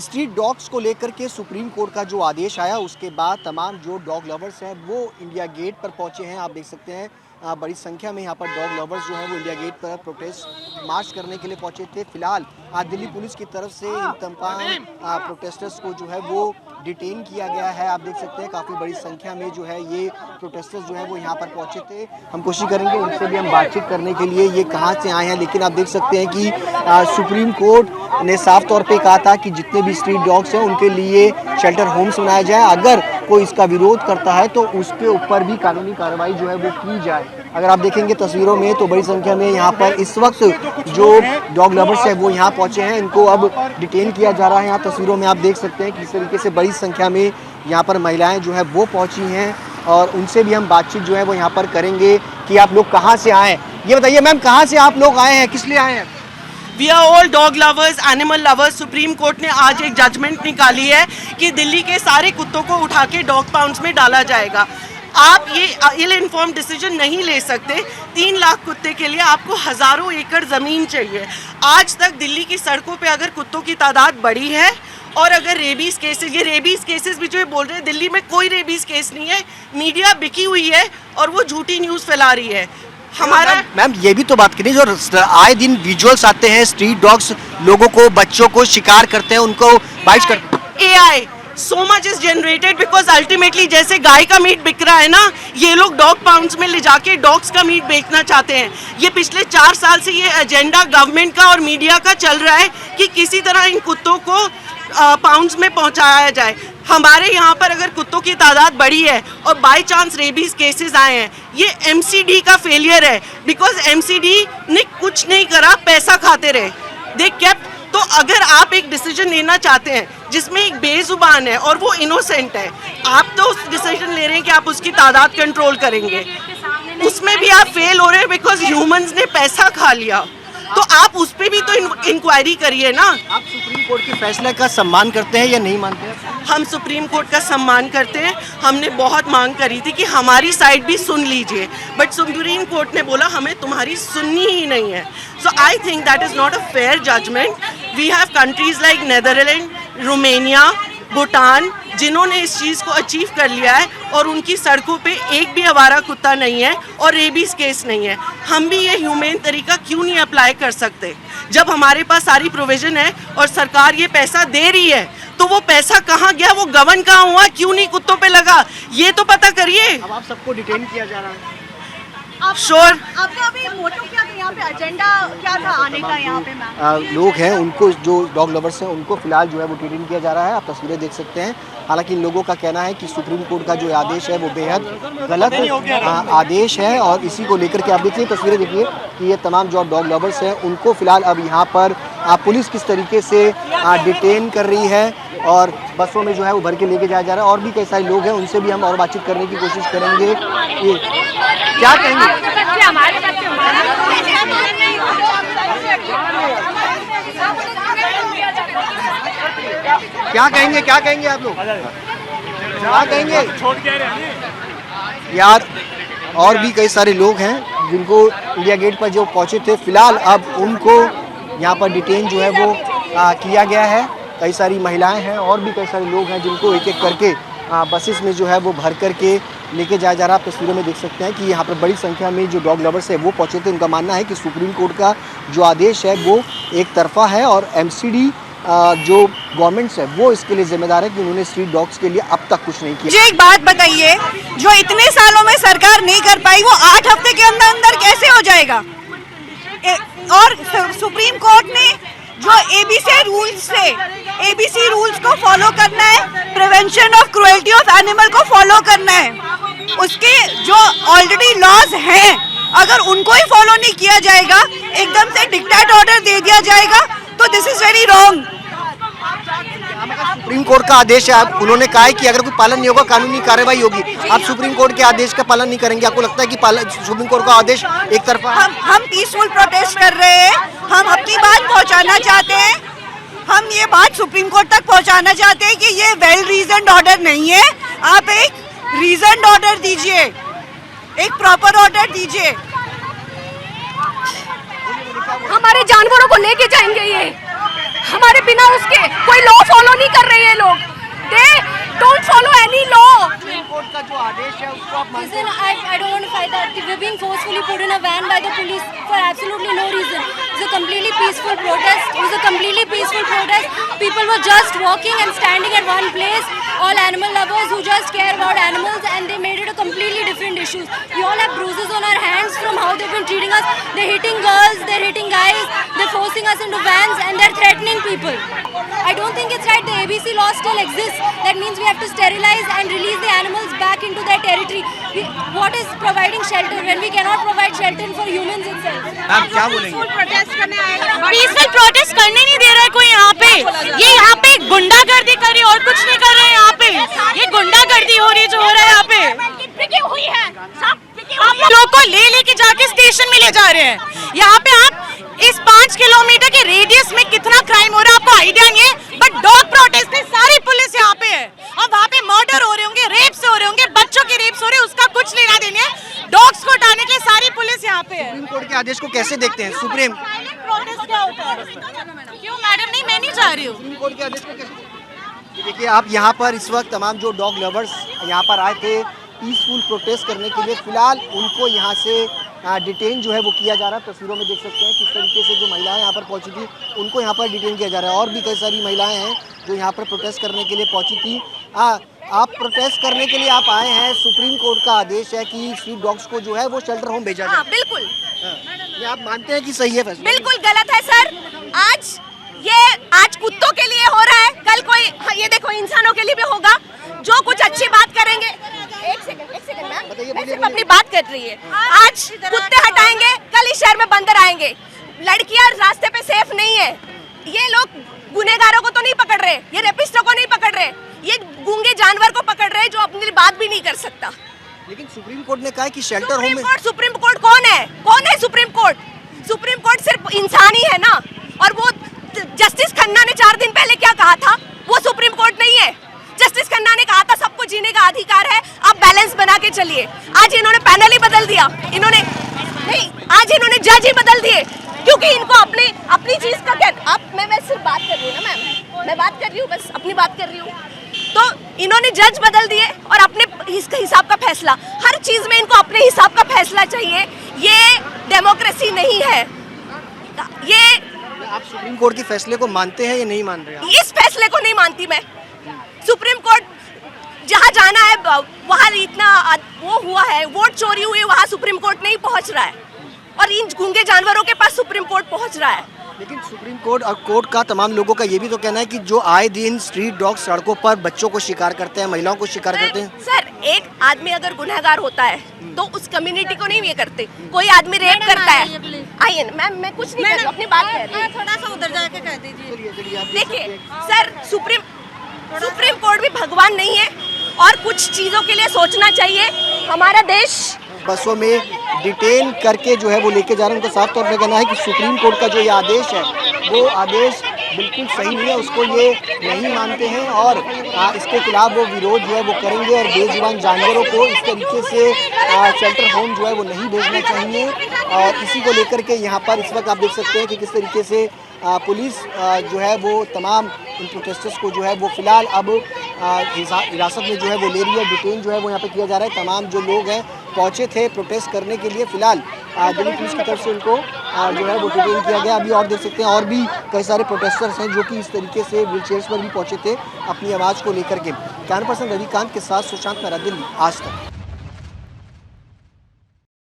Street dogs को लेकर के सुप्रीम कोर्ट का जो आदेश आया उसके बाद तमाम जो डॉग लवर्स हैं वो इंडिया गेट पर पहुंचे हैं। आप देख सकते हैं बड़ी संख्या में यहाँ पर डॉग लवर्स जो हैं वो इंडिया गेट पर प्रोटेस्ट मार्च करने के लिए पहुंचे थे। फिलहाल दिल्ली पुलिस की तरफ से इन तमाम प्रोटेस्टर्स को जो है वो डिटेन किया गया है। आप देख सकते हैं काफ़ी बड़ी संख्या में जो है ये प्रोटेस्टर्स जो है वो यहाँ पर पहुंचे थे। हम कोशिश करेंगे उनसे भी हम बातचीत करने के लिए ये कहाँ से आए हैं, लेकिन आप देख सकते हैं कि सुप्रीम कोर्ट ने साफ तौर पे कहा था कि जितने भी स्ट्रीट डॉग्स हैं उनके लिए शेल्टर होम्स बनाया जाए। अगर कोई इसका विरोध करता है तो उसके ऊपर भी कानूनी कार्रवाई जो है वो की जाए। अगर आप देखेंगे तस्वीरों में तो बड़ी संख्या में यहाँ पर इस वक्त जो डॉग लवर्स है वो यहाँ पहुँचे हैं, इनको अब डिटेन किया जा रहा है। यहाँ तस्वीरों में आप देख सकते हैं किस तरीके से बड़ी संख्या में यहाँ पर महिलाएं जो है वो पहुँची हैं और उनसे भी हम बातचीत जो है वो यहाँ पर करेंगे कि आप लोग कहाँ से आए हैं। ये बताइए मैम, कहाँ से आप लोग आए हैं, किस लिए आए हैं? We are all dog lovers, animal lovers. Supreme Court ने आज एक जजमेंट निकाली है कि दिल्ली के सारे कुत्तों को उठा के डॉग पाउंड्स में डाला जाएगा। आप ये इल इन्फॉर्म डिसीजन नहीं ले सकते। 3 लाख कुत्ते के लिए आपको हज़ारों एकड़ ज़मीन चाहिए। आज तक दिल्ली की सड़कों पे अगर कुत्तों की तादाद बढ़ी है और अगर रेबीज़ केसेस, ये रेबीज़ केसेस भी जो बोल रहे हैं, दिल्ली में कोई रेबीज़ केस नहीं है। मीडिया बिकी हुई है और वो झूठी न्यूज़ फैला रही है। हमारा मैम ये भी तो बात करिए, जो आए दिन विजुअल्स आते हैं स्ट्रीट डॉग्स लोगों को, बच्चों को शिकार करते हैं, उनको बाइट करते हैं। AI so much is generated because ultimately जैसे गाय का मीट बिक रहा है ना, ये लोग डॉग पाउंड्स में ले जाके डॉग्स का मीट बेचना चाहते हैं। ये पिछले 4 साल से ये एजेंडा गवर्नमेंट का और मीडिया का चल रहा है कि किसी तरह इन कुत्तों को पाउंड्स में पहुंचाया जाए। हमारे यहाँ पर अगर कुत्तों की तादाद बढ़ी है और बाय चांस रेबीज केसेस आए हैं, ये MCD का फेलियर है। बिकॉज MCD ने कुछ नहीं करा, पैसा खाते रहे। They kept. तो अगर आप एक डिसीजन लेना चाहते हैं जिसमें एक बेजुबान है और वो इनोसेंट है, आप तो उस डिसीजन ले रहे हैं कि आप उसकी तादाद कंट्रोल करेंगे, उसमें भी आप फेल हो रहे हैं बिकॉज ह्यूमंस ने पैसा खा लिया। तो आप उस पर भी तो इंक्वायरी करिए ना। आप सुप्रीम कोर्ट के फैसले का सम्मान करते हैं या नहीं मानते हैं? हम सुप्रीम कोर्ट का सम्मान करते हैं। हमने बहुत मांग करी थी कि हमारी साइड भी सुन लीजिए, बट सुप्रीम कोर्ट ने बोला हमें तुम्हारी सुननी ही नहीं है। So I think that is not a fair judgement. We have countries like Netherland, Romania, Bhutan, जिन्होंने इस चीज़ को अचीव कर लिया है और उनकी सड़कों पे एक भी आवारा कुत्ता नहीं है और रेबीज केस नहीं है। हम भी ये ह्यूमेन तरीका क्यों नहीं अप्लाई कर सकते? जब हमारे पास सारी प्रोविजन है और सरकार ये पैसा दे रही है, तो वो पैसा कहाँ गया, वो गवर्न कहाँ हुआ, क्यों नहीं कुत्तों पे लगा, ये तो पता करिए। अब आप सबको डिटेन किया जा रहा है। श्योर। आपका अभी मोटो क्या था यहाँ पे, एजेंडा क्या था आने का यहाँ पे? मैम लोग हैं उनको, जो डॉग लवर्स हैं उनको फिलहाल जो है वो डिटेन किया जा रहा है। आप तस्वीरें देख सकते हैं। हालांकि इन लोगों का कहना है कि सुप्रीम कोर्ट का जो आदेश है वो बेहद गलत आदेश है और इसी को लेकर के आप देखिए, तस्वीरें देखिए कि ये तमाम जो डॉग लवर्स हैं उनको फिलहाल अब यहाँ पर पुलिस किस तरीके से डिटेन कर रही है और बसों में जो है वो भर के लेके जाया जा रहा है। और भी कई सारे लोग हैं, उनसे भी हम और बातचीत करने की कोशिश करेंगे। ये क्या कहेंगे? क्या कहेंगे, क्या कहेंगे आप लोग, क्या कहेंगे यार? और भी कई सारे लोग हैं जिनको इंडिया गेट पर जो पहुंचे थे, फिलहाल अब उनको यहाँ पर डिटेन जो है वो किया गया है। कई सारी महिलाएं हैं और भी कई सारे लोग हैं जिनको एक एक करके बसेस में जो है वो भर करके लेके जाया जा रहा है। आप तस्वीरों में देख सकते हैं कि यहाँ पर बड़ी संख्या में जो डॉग लवर्स है वो पहुँचे थे। उनका मानना है कि सुप्रीम कोर्ट का जो आदेश है वो एक तरफा है और MCD जो गवर्नमेंट्स है वो इसके लिए जिम्मेदार है कि उन्होंने स्ट्रीट डॉग्स के लिए अब तक कुछ नहीं किया। मुझे एक बात बताइए, जो इतने सालों में सरकार नहीं कर पाई वो 8 हफ्ते के अंदर अंदर कैसे हो जाएगा? और सुप्रीम कोर्ट ने जो ABC रूल्स को फॉलो करना है, prevention of cruelty of animal को फॉलो करना है, उसके जो ऑलरेडी लॉज हैं अगर उनको ही फॉलो नहीं किया जाएगा, एकदम से डिक्टेट ऑर्डर दे दिया जाएगा, तो this is very wrong. Supreme court का आदेश है, आप उन्होंने कहा है कि अगर कोई पालन नहीं होगा कानूनी कार्रवाई होगी। आप सुप्रीम कोर्ट के आदेश का पालन नहीं करेंगे? आपको लगता है कि सुप्रीम कोर्ट का आदेश एक तरफा? हम पीसफुल प्रोटेस्ट कर रहे हैं, हम अपनी बात पहुंचाना चाहते हैं। हम ये बात सुप्रीम कोर्ट तक पहुंचाना चाहते हैं कि ये वेल रीजन्ड ऑर्डर नहीं है। आप एक रीजन्ड ऑर्डर दीजिए, एक प्रॉपर ऑर्डर दीजिए। हमारे जानवरों को लेके जाएंगे ये, हमारे बिना उसके कोई लॉ फॉलो जो आदेश है उसको आप मानते Listen, I don't want to fight that. We're being forcefully put in a van by the police for absolutely no reason. It was a completely peaceful protest. People were just walking and standing at one place. All animal lovers who just care about animals, and they made it a completely different issue. We all have bruises on our hands from how they've been treating us. They're hitting girls, they're hitting guys, they're forcing us into vans, and they're threatening people. I don't think it's right. The ABC law still exists. That means we have to sterilize and release the animals back into their territory. What is providing shelter when we cannot provide shelter for humans itself? Ma'am क्या बोलेंगे? Peaceful protest करने नहीं दे रहा है कोई यहाँ पे। ये यहाँ पे गुंडागर्दी कर रही है और कुछ नहीं कर रहे हैं यहाँ पे। ये गुंडागर्दी हो रही है जो हो रहा है यहाँ पे। आप लोग को लेके जाके स्टेशन में ले जा रहे हैं। यहाँ पे आप इस 5 किलोमीटर के रेडियस में कितना क्राइम हो रहा है आपको आइडिया नहीं है। बट डॉग प्रोटेस्ट में सारी पुलिस यहाँ पे है और वहाँ पे मर्डर हो रहे होंगे, रेप्स हो रहे होंगे, बच्चों के रेप्स हो रहे हैं, उसका कुछ लेना देना है। डॉग्स को हटाने के लिए सारी पुलिस यहाँ पे है। सुप्रीम कोर्ट के आदेश को कैसे देखते हैं? सुप्रीम प्रोटेस्ट क्या होता है? क्यों मैडम? नहीं, मैं नहीं जा रही हूँ। कोर्ट के आदेश को कैसे? देखिए आप यहाँ पर इस वक्त तमाम जो डॉग लवर्स यहाँ पर आए थे पीसफुल प्रोटेस्ट करने के लिए, फिलहाल उनको यहाँ से डिटेन जो है वो किया जा रहा है। तस्वीरों में देख सकते हैं किस तरीके से जो महिलाएं यहाँ पर पहुँची थी उनको यहाँ पर डिटेन किया जा रहा है। और भी कई सारी महिलाएं हैं जो यहाँ पर प्रोटेस्ट करने के लिए पहुँची थी। आप प्रोटेस्ट करने के लिए आप आए हैं, सुप्रीम कोर्ट का आदेश है कि स्ट्रीट डॉग्स को जो है वो शेल्टर होम भेजा जाए। बिल्कुल ये आप मानते हैं कि सही है फैसला? बिल्कुल गलत है सर। आज कुत्तों के लिए हो रहा है, कल कोई ये देखो इंसानों के लिए भी होगा। जो कुछ अच्छी बात करेंगे, एक सेकंड मैम, मैं सिर्फ अपनी बात कर रही है। आज कुत्ते हटाएंगे, कल इस शहर में बंदर आएंगे। लड़कियां रास्ते पे सेफ नहीं है। ये लोग गुनहगारों को तो नहीं पकड़ रहे, ये रेपिस्टों को नहीं पकड़ रहे, ये गूंगे जानवर को पकड़ रहे जो अपनी बात भी नहीं कर सकता। लेकिन सुप्रीम कोर्ट ने कहा है कि शेल्टर होम में सुप्रीम कोर्ट कौन है? Supreme court? सुप्रीम कोर्ट सिर्फ इंसान ही है ना। और वो जस्टिस खन्ना ने 4 दिन पहले क्या कहा था? वो सुप्रीम कोर्ट नहीं है। जस्टिस खन्ना ने कहा था सबको जीने का अधिकार है, आप बैलेंस बना के चलिए। आज इन्होंने पैनल ही बदल दिया। आज इन्होंने जज ही बदल दिए क्योंकि इनको अपनी चीज का क्या। मैं सिर्फ बात कर रही हूँ ना मैम, मैं बात कर रही हूँ, बस अपनी बात कर रही हूँ। तो इन्होंने जज बदल दिए और अपने हिसाब का फैसला, हर चीज में इनको अपने हिसाब का फैसला चाहिए। ये डेमोक्रेसी नहीं है। ये आप सुप्रीम कोर्ट के फैसले को मानते हैं या नहीं मान रहे? इस फैसले को नहीं मानती मैं। सुप्रीम कोर्ट जहाँ जाना है वहाँ इतना वो हुआ है, वोट चोरी हुई, वहाँ सुप्रीम कोर्ट नहीं पहुँच रहा है और इन गूंगे जानवरों के पास सुप्रीम कोर्ट पहुँच रहा है। लेकिन सुप्रीम कोर्ट और कोर्ट का तमाम लोगों का ये भी तो कहना है कि जो आए दिन स्ट्रीट डॉग सड़कों पर बच्चों को शिकार करते हैं, महिलाओं को शिकार करते हैं। सर एक आदमी अगर गुनहगार होता है तो उस कम्युनिटी को नहीं ये करते। कोई आदमी रेप करता है, आइए मैम, मैं कुछ नहीं कर रही हूँ, अपनी बात कर रही हूँ। थोड़ा सा उधर जाके कह दीजिए। देखिए सर, सुप्रीम कोर्ट भी भगवान नहीं है और कुछ चीजों के लिए सोचना चाहिए। हमारा देश बसों में डिटेन करके जो है वो लेके जा रहे हैं। उनका साफ तौर पर कहना है कि सुप्रीम कोर्ट का जो ये आदेश है वो आदेश बिल्कुल सही नहीं है, उसको ये नहीं मानते हैं और इसके खिलाफ वो विरोध जो है वो करेंगे और बेजुबान जानवरों को इस तरीके से शेल्टर होम जो है वो नहीं भेजना चाहिए। और इसी को लेकर के यहाँ पर इस वक्त आप देख सकते हैं कि किस तरीके से पुलिस जो है वो तमाम इन प्रोटेस्टर्स को जो है वो फिलहाल अब हिरासत में जो है वो ले रही है, डिटेन जो है वो यहाँ पे किया जा रहा है। तमाम जो लोग हैं पहुँचे थे प्रोटेस्ट करने के लिए, फिलहाल दिल्ली पुलिस की तरफ से उनको जो है वो डिटेन किया गया। अभी और देख सकते हैं और भी कई सारे प्रोटेस्टर्स हैं जो कि इस तरीके से व्हील चेयर्स पर भी पहुँचे थे अपनी आवाज़ को लेकर के। कैमरा पर्सन रविकांत के साथ सुशांत मेहरा, दिल्ली आज तक।